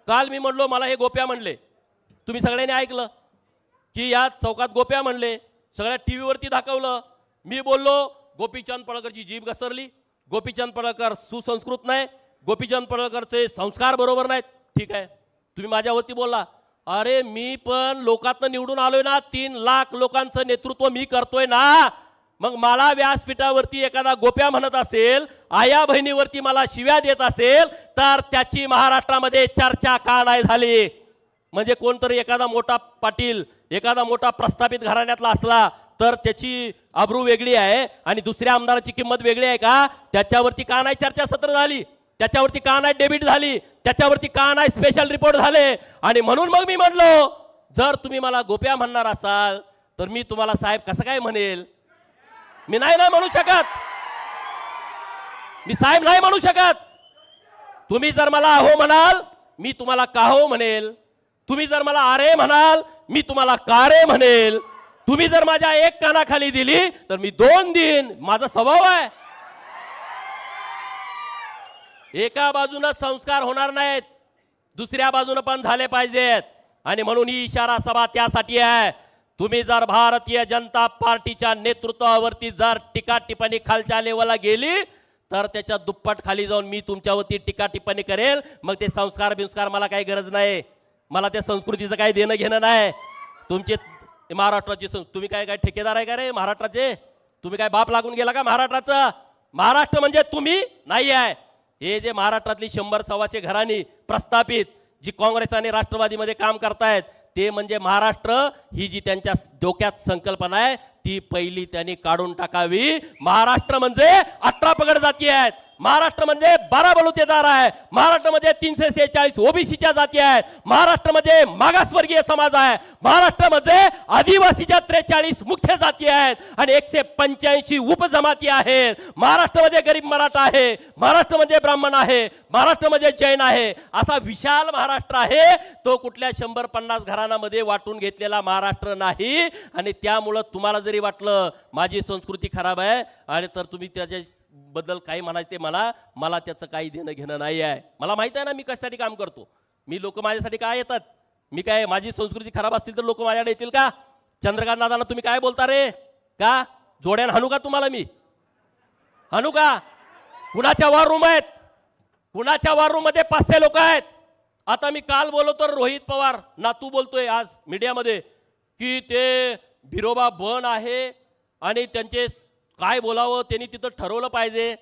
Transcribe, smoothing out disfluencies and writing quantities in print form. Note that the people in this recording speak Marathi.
काल मी म्हणलो मला हे गोप्या म्हणले, तुम्ही सगळ्यांनी ऐकलं की या चौकात गोप्या म्हणले, सगळ्या टीव्हीवरती दाखवलं. मी बोललो गोपीचंद पडळकरची जीभ घसरली, गोपीचंद पडळकर सुसंस्कृत नाही, गोपीचंद पडळकरचे संस्कार बरोबर नाहीत. ठीक आहे, तुम्ही माझ्यावरती बोलला. अरे मी पण लोकांतनं निवडून आलोय ना, 3 लाख लोकांचं नेतृत्व मी करतोय ना. मग मला व्यासपीठावरती एखादा गोप्या म्हणत असेल, आया बहिणीवरती मला शिव्या देत असेल, तर त्याची महाराष्ट्रामध्ये चर्चा का नाही झाली? म्हणजे कोणतरी एखादा मोठा पाटील, एखादा मोठा प्रस्थापित घराण्यातला असला तर त्याची अब्रू वेगळी आहे आणि दुसऱ्या आमदाराची किंमत वेगळी आहे का? त्याच्यावरती का नाही चर्चासत्र झाली? त्याच्यावरती का नाही डेबिट झाली? त्याच्यावरती का नाही स्पेशल रिपोर्ट झाले? आणि म्हणून मग मी म्हणलो, जर तुम्ही मला गोप्या म्हणणार असाल तर मी तुम्हाला साहेब कसं काय म्हणेल? मी नाही ना म्हणू शकत, मी साहेब नाही म्हणू शकत. तुम्ही जर मला अहो म्हणाल मी तुम्हाला काहो म्हणेल, तुम्ही जर मला आरे म्हणाल मी तुम्हाला कारे म्हणेल, तुम्ही जर माझ्या एक कानाखाली दिली तर मी 2 देईन. माझा स्वभाव आहे. एका बाजूने संस्कार होणार नाहीत, दुसऱ्या बाजूने पण झाले पाहिजेत. आणि म्हणून ही इशारा सभा त्यासाठी आहे. तुम्ही जर भारतीय जनता पार्टीच्या नेतृत्वावरती जर टीका टिप्पणी खालच्या लेवलला गेली तर त्याच्या दुप्पट खाली जाऊन मी तुमच्यावरती टीका टिप्पणी करेल. मग ते संस्कार बिंस्कार मला काही गरज नाही, मला त्या संस्कृतीचं काही देणं घेणं नाही. तुमचे महाराष्ट्राची तुम्ही काय काय ठेकेदार आहे का रे महाराष्ट्राचे? तुम्ही काय बाप लागून गेला का महाराष्ट्राचं? महाराष्ट्र म्हणजे तुम्ही नाही आहे. हे जे महाराष्ट्रातली 100-125 घराणी प्रस्थापित जी काँग्रेस आणि राष्ट्रवादीमध्ये काम करतायत ते म्हणजे महाराष्ट्र ही जी त्यांच्या डोक्यात संकल्पना आहे ती पहिली त्यांनी काढून टाकावी. महाराष्ट्र म्हणजे 18 पगड जाती आहेत, महाराष्ट्र म्हणजे 12 बलुतेदार आहे, महाराष्ट्रामध्ये 346 ओबीसीच्या जाती आहेत, महाराष्ट्रामध्ये मागासवर्गीय समाज आहे, महाराष्ट्रामध्ये आदिवासीच्या 43 मुख्य जाती आहेत आणि 185 उपजमाती आहेत. महाराष्ट्रामध्ये गरीब मराठा आहे, महाराष्ट्रामध्ये ब्राह्मण आहे, महाराष्ट्रामध्ये जैन आहे. असा विशाल महाराष्ट्र आहे. तो कुठल्या 100-50 घराण्यामध्ये वाटून घेतलेला महाराष्ट्र नाही. आणि त्यामुळं तुम्हाला जरी वाटलं माझी संस्कृती खराब आहे आणि तर तुम्ही त्याच्या बद्दल काही म्हणायचे मला त्याचं काही देणं घेणं नाही आहे. मला माहित आहे ना मी कशासाठी काम करतो. मी लोक माझ्यासाठी काय येतात? मी काय माझी संस्कृती खराब असतील तर लोक माझ्याकडे येतील का? चंद्रकांत दादांना तुम्ही काय बोलता रे? का जोड्यान हाणू का तुम्हाला? मी हाणू का? कुणाच्या वॉर रूम आहेत? कुणाच्या वॉर रूम मध्ये 500 लोक आहेत. आता मी काल बोललो तर रोहित पवार नातू बोलतोय आज मीडियामध्ये की ते भिरोबा बन आहे आणि त्यांचे काय बोलावं त्यांनी तिथं ठरवलं पाहिजे.